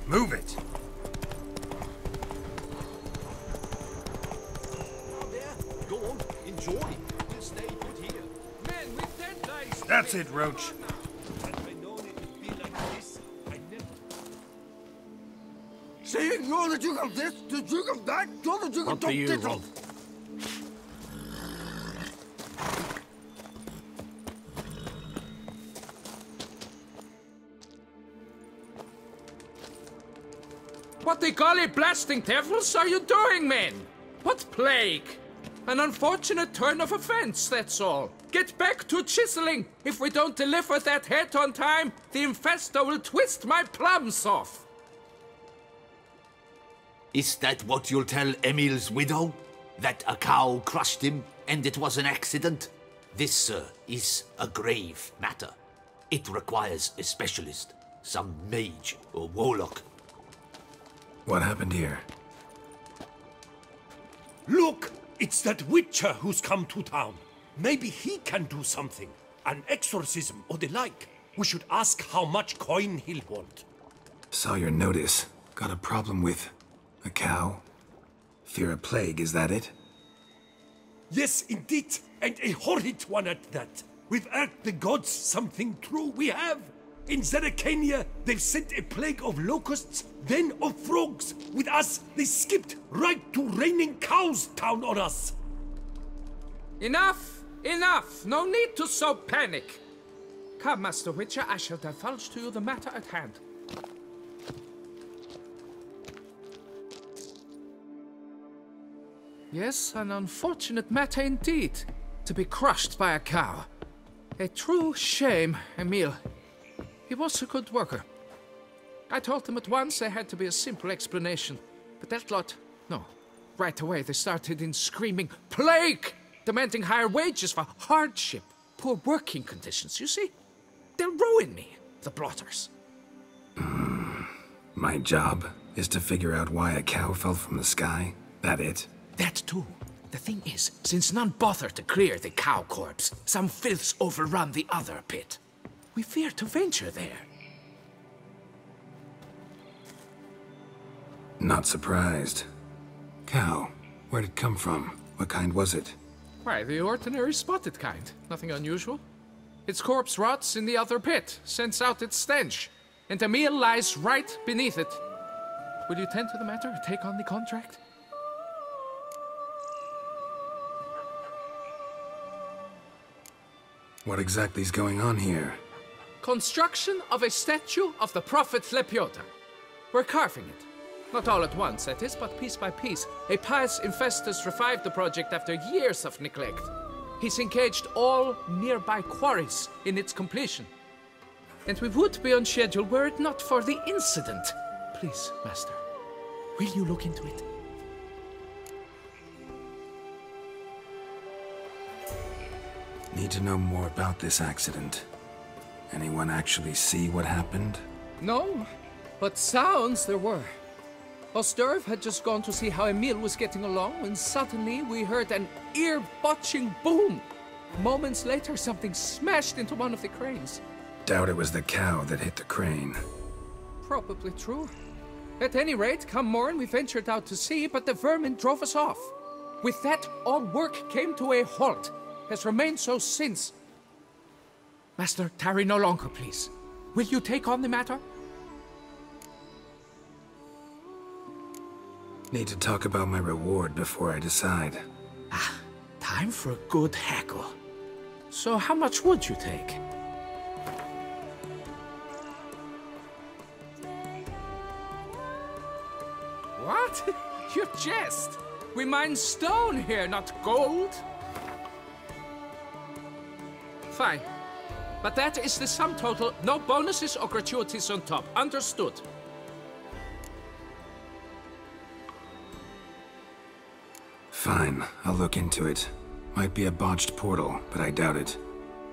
Move it! Go on, enjoy. We'll stay put here. Men with deadlines. That's it, Roach. Had I known it would be like this, I never... See, you're the Duke of this, the Duke of that, you're the Duke of What do you diddle. want? What the golly blasting devils are you doing, men? What plague? An unfortunate turn of offense, that's all. Get back to chiseling. If we don't deliver that head on time, the infestor will twist my plums off. Is that what you'll tell Emil's widow? That a cow crushed him and it was an accident? This, sir, is a grave matter. It requires a specialist, some mage or warlock. What happened here? Look! It's that witcher who's come to town. Maybe he can do something. An exorcism or the like. We should ask how much coin he'll want. Saw your notice. Got a problem with a cow? Fear a plague, is that it? Yes, indeed. And a horrid one at that. We've asked the gods something true, we have. In Zeracania, they've sent a plague of locusts, then of frogs. With us, they skipped right to raining cows down on us. Enough! Enough! No need to so panic. Come, Master Witcher, I shall divulge to you the matter at hand. Yes, an unfortunate matter indeed. To be crushed by a cow. A true shame, Emil. He was a good worker. I told them at once there had to be a simple explanation. But that lot, no. Right away they started in screaming, plague! Demanding higher wages for hardship, poor working conditions, you see? They'll ruin me, the blotters. My job is to figure out why a cow fell from the sky. That it? That too. The thing is, since none bothered to clear the cow corpse, some filths overrun the other pit. We fear to venture there. Not surprised. Cow, where'd it come from? What kind was it? Why, the ordinary spotted kind. Nothing unusual. Its corpse rots in the other pit, sends out its stench, and Emil lies right beneath it. Will you tend to the matter, take on the contract? What exactly is going on here? Construction of a statue of the prophet Lepiota. We're carving it. Not all at once, that is, but piece by piece. A pious infestus revived the project after years of neglect. He's engaged all nearby quarries in its completion. And we would be on schedule were it not for the incident. Please, Master, will you look into it? Need to know more about this accident. Anyone actually see what happened? No, but sounds there were. Osterv had just gone to see how Emil was getting along when suddenly we heard an ear-botching boom. Moments later, something smashed into one of the cranes. Doubt it was the cow that hit the crane. Probably true. At any rate, come morn we ventured out to sea, but the vermin drove us off. With that, all work came to a halt. Has remained so since. Master, tarry no longer, please. Will you take on the matter? Need to talk about my reward before I decide. Ah, time for a good haggle. So how much would you take? What? You jest! We mine stone here, not gold! Fine. But that is the sum total. No bonuses or gratuities on top. Understood? Fine, I'll look into it. Might be a botched portal, but I doubt it.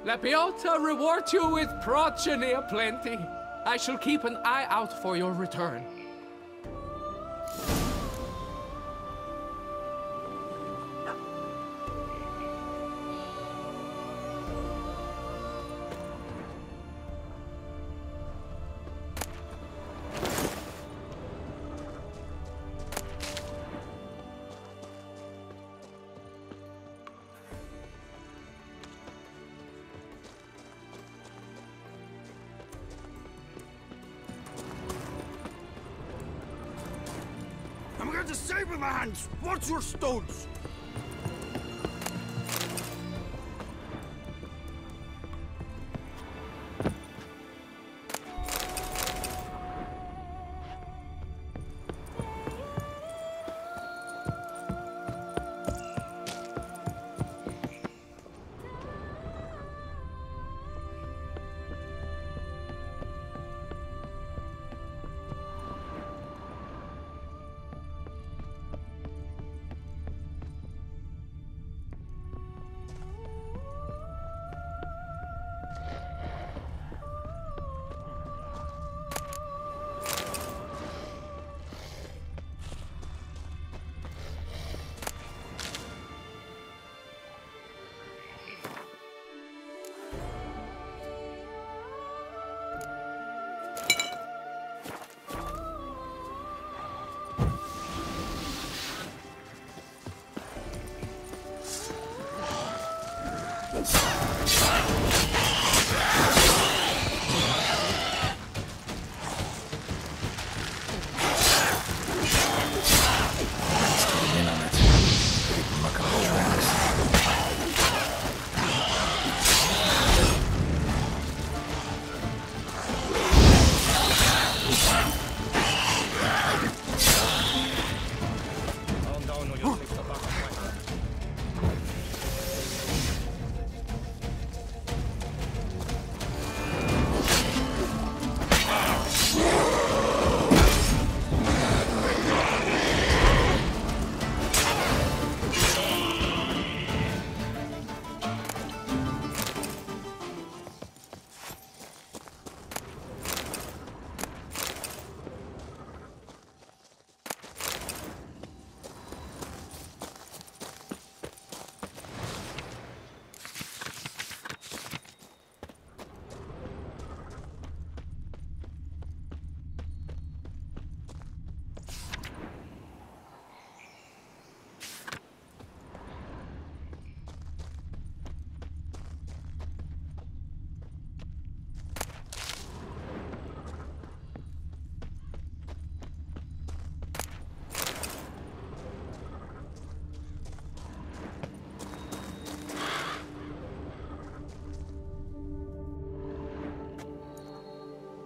Lepiota reward you with progeny aplenty. I shall keep an eye out for your return. the same in my hands! Watch your stones!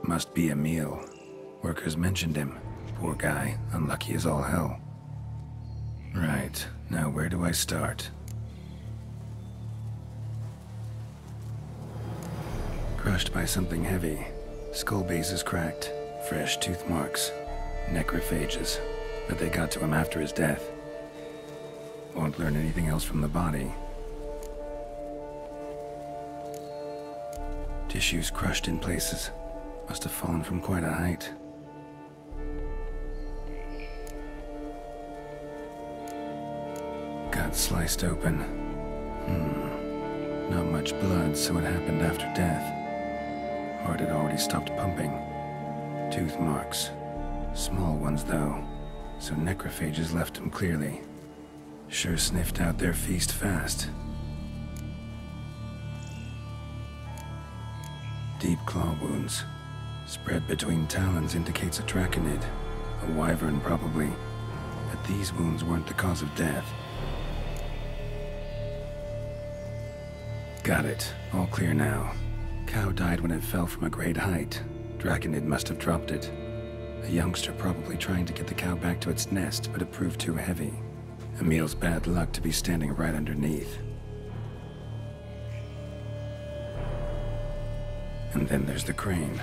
Must be Emil. Workers mentioned him. Poor guy, unlucky as all hell. Right, now where do I start? Crushed by something heavy. Skull base is cracked. Fresh tooth marks. Necrophages. But they got to him after his death. Won't learn anything else from the body. Tissues crushed in places. Must have fallen from quite a height. Gut sliced open. Not much blood, so it happened after death. Heart had already stopped pumping. Tooth marks. Small ones, though, so necrophages left him clearly. Sure sniffed out their feast fast. Deep claw wounds. Spread between talons indicates a draconid. A wyvern, probably. But these wounds weren't the cause of death. Got it. All clear now. Cow died when it fell from a great height. Draconid must have dropped it. A youngster probably trying to get the cow back to its nest, but it proved too heavy. Emil's bad luck to be standing right underneath. And then there's the crane.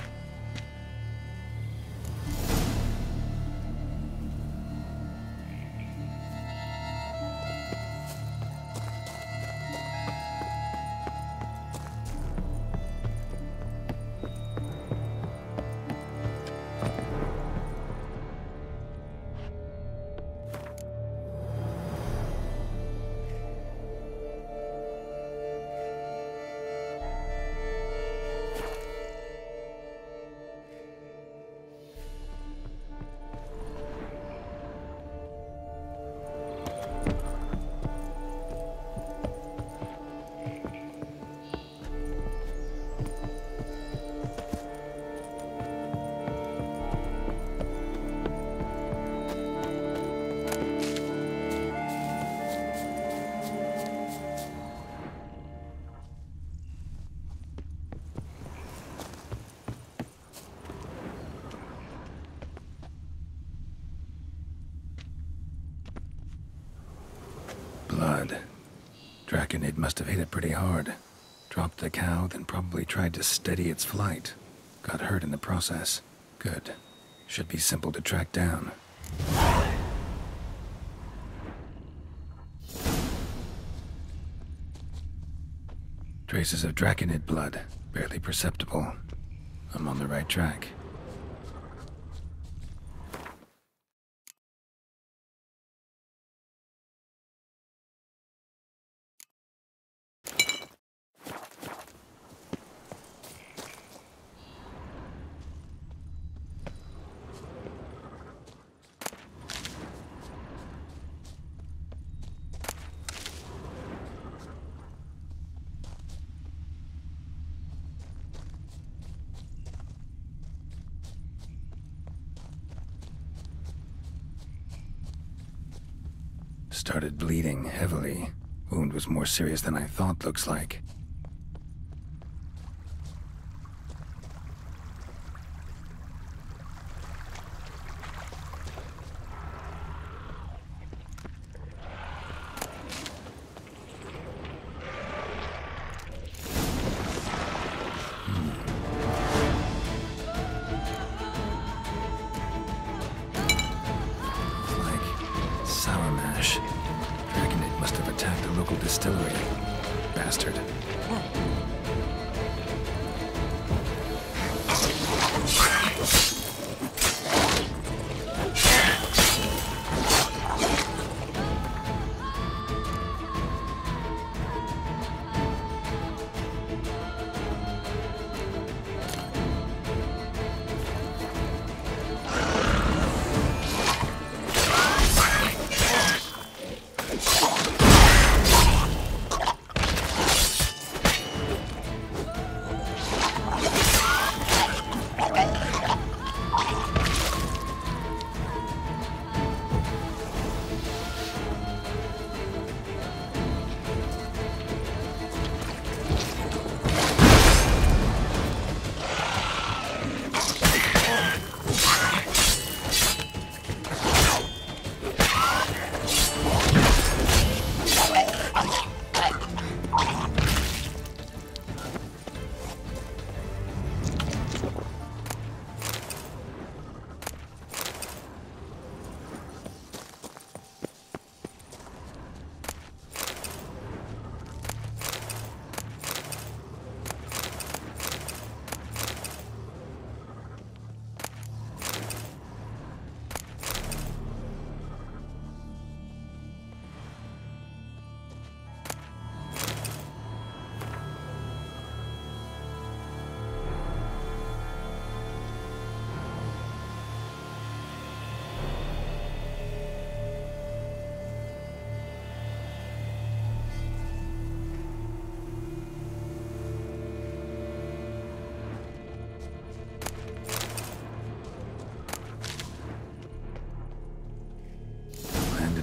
Blood. Draconid must have hit it pretty hard. Dropped the cow, then probably tried to steady its flight. Got hurt in the process. Good. Should be simple to track down. Traces of Draconid blood. Barely perceptible. I'm on the right track. Started bleeding heavily. Wound was more serious than I thought, looks like. Sour mash. Draconid must have attacked a local distillery. Bastard.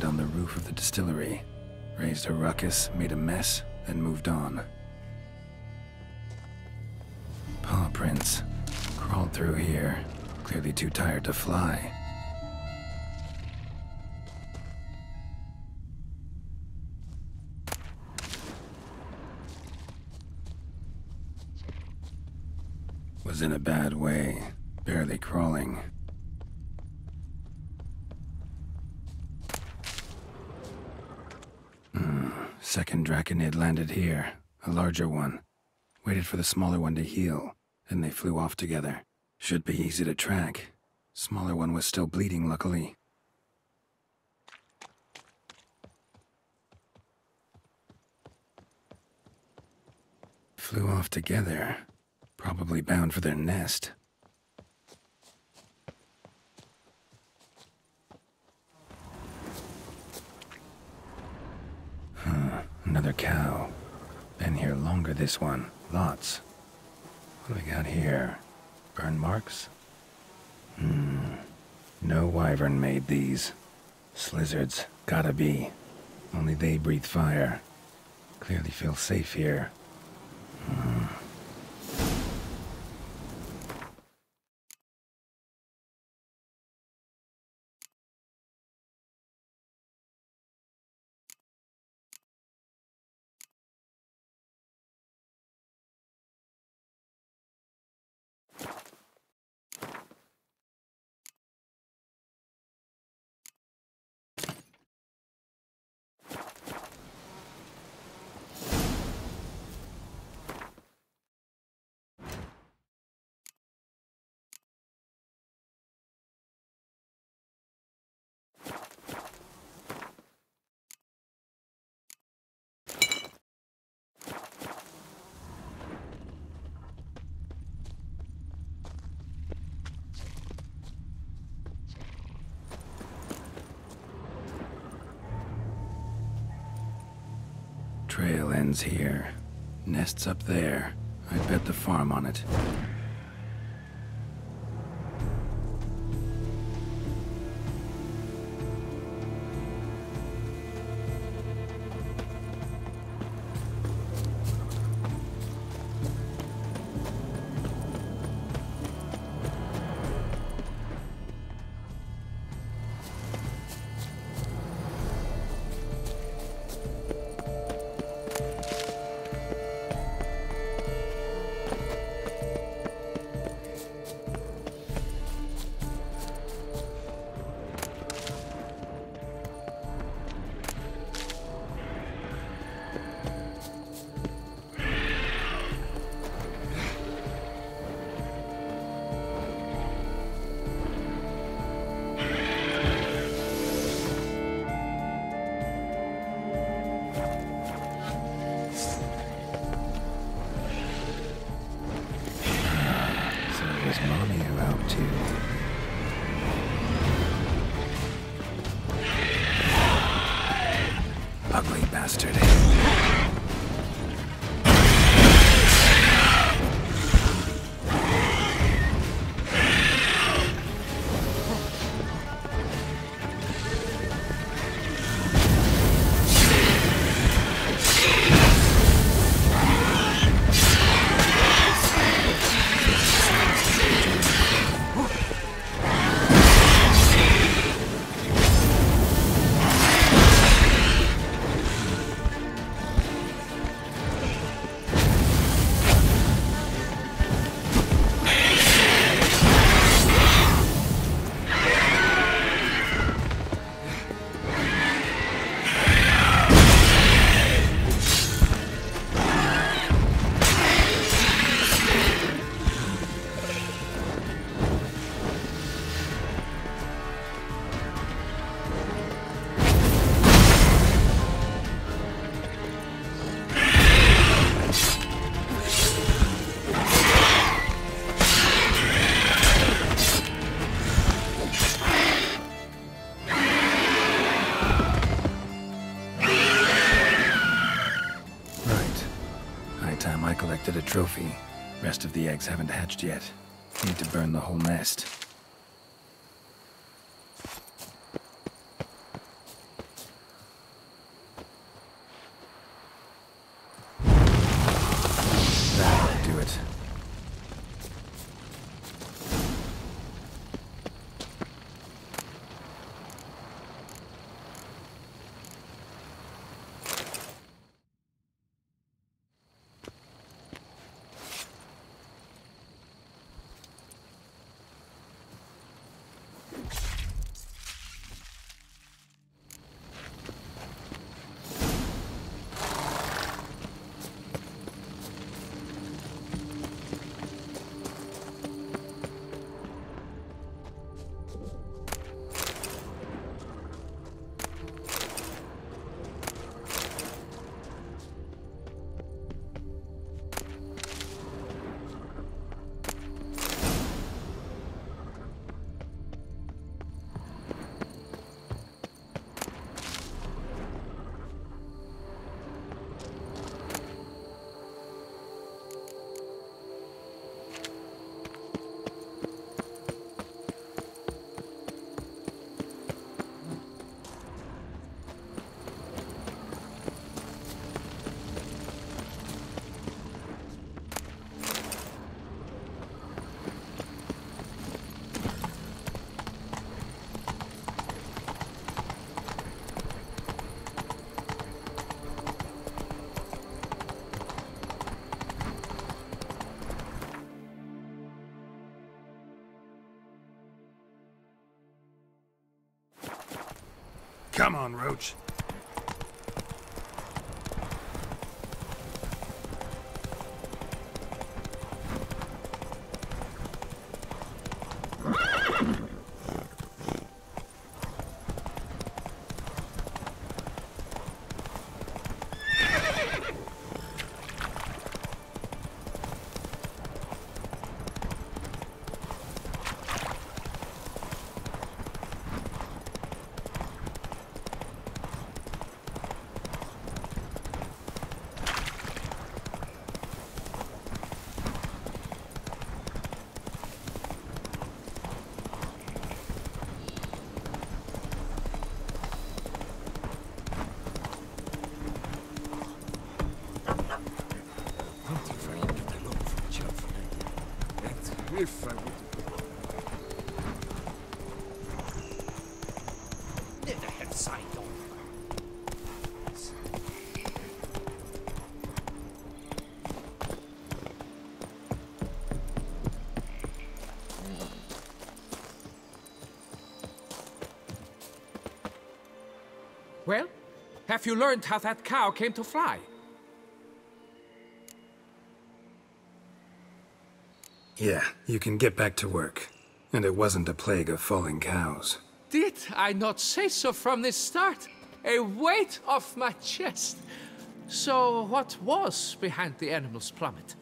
On the roof of the distillery. Raised a ruckus, made a mess, then moved on. Paw prints. Crawled through here. Clearly too tired to fly. Was in a bad way. Barely crawling. Second Draconid landed here, a larger one. Waited for the smaller one to heal, and they flew off together. Should be easy to track. Smaller one was still bleeding, luckily. Flew off together. Probably bound for their nest. Another cow. Been here longer, this one. Lots. What do we got here? Burn marks? No wyvern made these. Slizzards. Gotta be. Only they breathe fire. Clearly feel safe here. ends here. Nest's up there. I bet the farm on it. Ugly bastard. Collected a trophy. Rest of the eggs haven't hatched yet. Need to burn the whole nest. That'll do it. Come on, Roach. side on. Well, have you learned how that cow came to fly? Yeah, you can get back to work. And it wasn't a plague of falling cows. Did I not say so from the start? A weight off my chest. So what was behind the animal's plummet?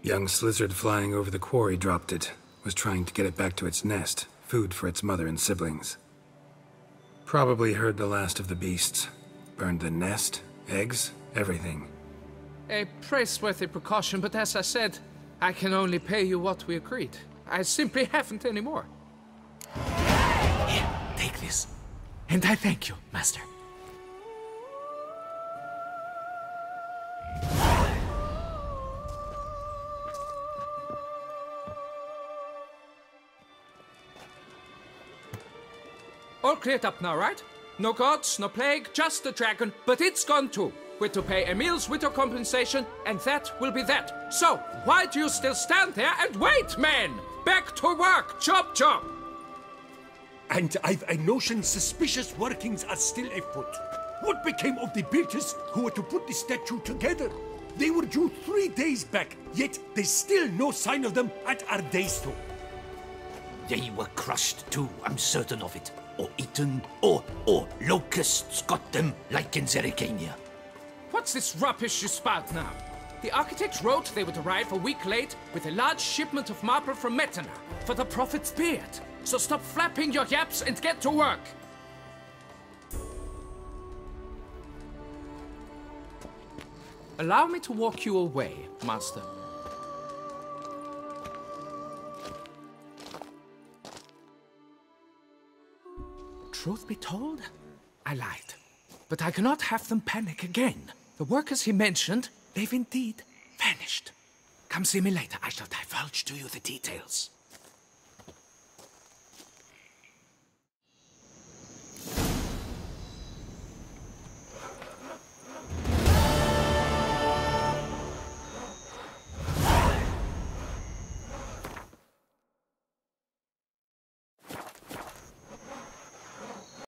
Young lizard flying over the quarry dropped it. Was trying to get it back to its nest. Food for its mother and siblings. Probably heard the last of the beasts. Burned the nest, eggs, everything. A praiseworthy precaution, but as I said, I can only pay you what we agreed. I simply haven't any more. Here, take this. And I thank you, Master. All cleared up now, right? No gods, no plague, just the dragon, but it's gone too. We're to pay Emil's widow compensation, and that will be that. So, why do you still stand there and wait, men? Back to work! Chop, chop! And I've a notion suspicious workings are still afoot. What became of the builders who were to put the statue together? They were due 3 days back, yet there's still no sign of them at our day store. They were crushed too, I'm certain of it. Or eaten, or locusts got them, like in Zerikania. What's this rubbish you spout now? The architects wrote they would arrive a week late with a large shipment of marble from Metana for the prophet's beard. So stop flapping your yaps and get to work. Allow me to walk you away, Master. Truth be told, I lied. But I cannot have them panic again. The workers he mentioned, they've indeed vanished. Come see me later. I shall divulge to you the details.